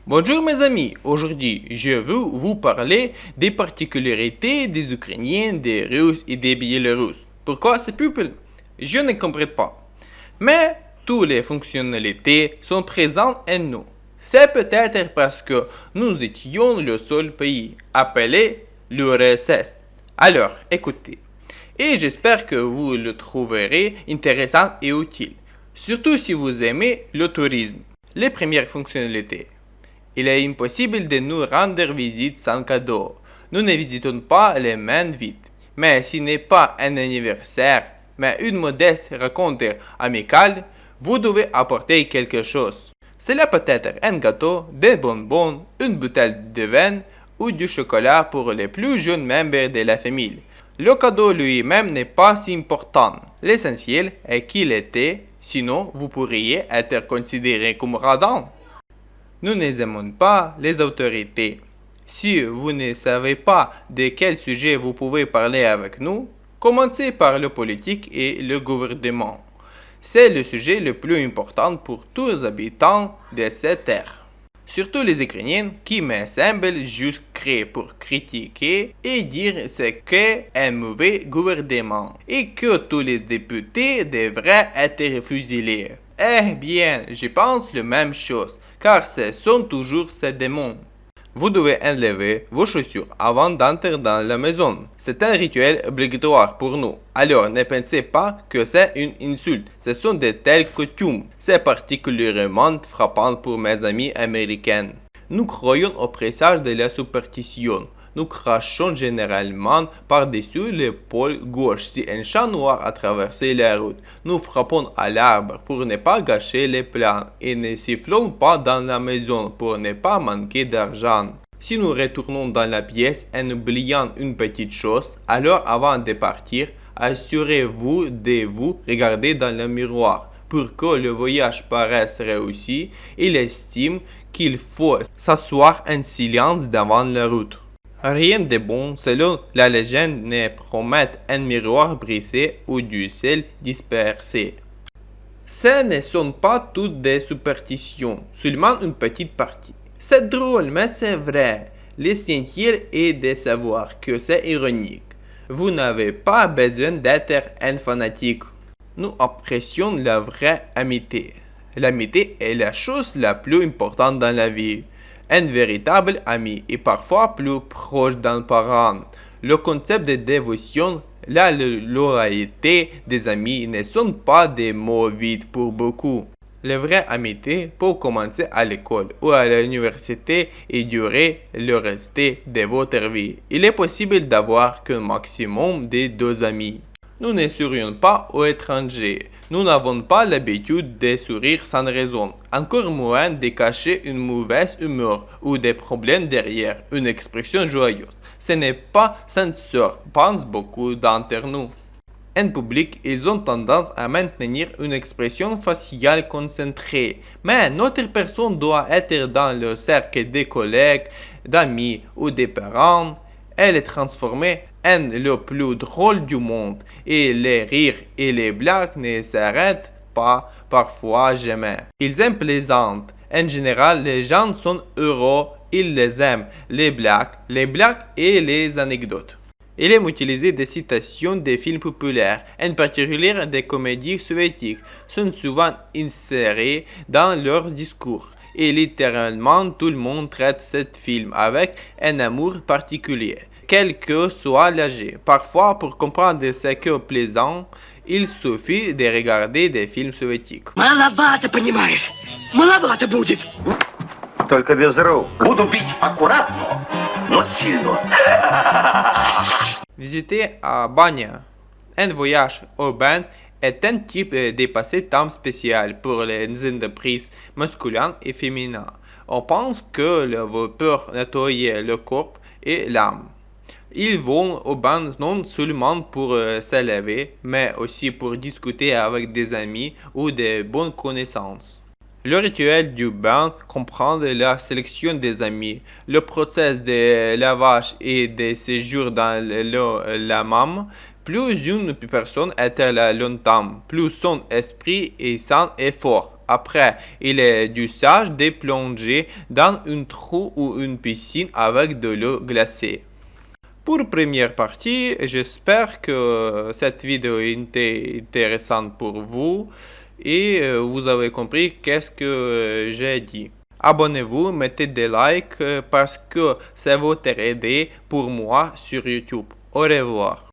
Bonjour mes amis, aujourd'hui je veux vous parler des particularités des Ukrainiens, des Russes et des Biélorusses. Pourquoi ces peuples? Je ne comprends pas. Mais toutes les fonctionnalités sont présentes en nous. C'est peut-être parce que nous étions le seul pays appelé l'URSS. Alors, écoutez. Et j'espère que vous le trouverez intéressant et utile, surtout si vous aimez le tourisme. Les premières fonctionnalités. Il est impossible de nous rendre visite sans cadeau. Nous ne visitons pas les mains vides. Mais ce n'est pas un anniversaire, mais une modeste rencontre amicale, vous devez apporter quelque chose. Cela peut être un gâteau, des bonbons, une bouteille de vin ou du chocolat pour les plus jeunes membres de la famille. Le cadeau lui-même n'est pas si important. L'essentiel est qu'il était, sinon vous pourriez être considéré comme radin. Nous n'aimons pas les autorités. Si vous ne savez pas de quel sujet vous pouvez parler avec nous, commencez par le politique et le gouvernement. C'est le sujet le plus important pour tous les habitants de cette terre. Surtout les Ukrainiens qui me semblent juste créés pour critiquer et dire ce qu'est un mauvais gouvernement et que tous les députés devraient être fusillés. Eh bien, je pense la même chose, car ce sont toujours ces démons. Vous devez enlever vos chaussures avant d'entrer dans la maison. C'est un rituel obligatoire pour nous. Alors ne pensez pas que c'est une insulte. Ce sont de telles coutumes. C'est particulièrement frappant pour mes amis américains. Nous croyons au présage de la superstition. Nous crachons généralement par-dessus l'épaule gauche si un chat noir a traversé la route. Nous frappons à l'arbre pour ne pas gâcher les plans et ne sifflons pas dans la maison pour ne pas manquer d'argent. Si nous retournons dans la pièce en oubliant une petite chose, alors avant de partir, assurez-vous de vous regarder dans le miroir. Pour que le voyage paraisse réussi, il estime qu'il faut s'asseoir en silence devant la route. Rien de bon, selon la légende, ne promet un miroir brisé ou du sel dispersé. Ce ne sont pas toutes des superstitions, seulement une petite partie. C'est drôle, mais c'est vrai. L'essentiel est de savoir que c'est ironique. Vous n'avez pas besoin d'être un fanatique. Nous apprécions la vraie amitié. L'amitié est la chose la plus importante dans la vie. Un véritable ami est parfois plus proche d'un parent. Le concept de dévotion, la loyauté des amis ne sont pas des mots vides pour beaucoup. La vraie amitié peut commencer à l'école ou à l'université et durer le reste de votre vie. Il est possible d'avoir qu'un maximum de 2 amis. Nous ne sourions pas aux étrangers. Nous n'avons pas l'habitude de sourire sans raison, encore moins de cacher une mauvaise humeur ou des problèmes derrière une expression joyeuse. Ce n'est pas sincère, pensent beaucoup d'entre nous. En public, ils ont tendance à maintenir une expression faciale concentrée, mais notre personne doit être dans le cercle des collègues, d'amis ou des parents. Elle est transformée en le plus drôle du monde, et les rires et les blagues ne s'arrêtent pas, parfois jamais. Ils aiment plaisanter. En général, les gens sont heureux, ils les aiment, les blagues et les anecdotes. Il aime utiliser des citations des films populaires, en particulier des comédies soviétiques, sont souvent insérées dans leurs discours. Et littéralement, tout le monde traite ce film avec un amour particulier, quel que soit l'âge. Parfois, pour comprendre ce qu'est plaisant, il suffit de regarder des films soviétiques. Маловато, понимаешь? Маловато будет. Только без рук. Буду бить аккуратно, но сильно. Visiter à Banya. Un voyage au bain est un type de passe-temps spécial pour les entreprises masculines et féminines. On pense que le vapeur nettoie le corps et l'âme. Ils vont au bain non seulement pour se laver, mais aussi pour discuter avec des amis ou des bonnes connaissances. Le rituel du bain comprend la sélection des amis, le processus de lavage et de séjour dans l'eau la même. Plus une personne est là longtemps, plus son esprit est sain et fort. Après, il est d'usage de plonger dans un trou ou une piscine avec de l'eau glacée. Pour première partie, j'espère que cette vidéo était intéressante pour vous et vous avez compris qu'est-ce que j'ai dit. Abonnez-vous, mettez des likes parce que ça va t'aider pour moi sur YouTube. Au revoir.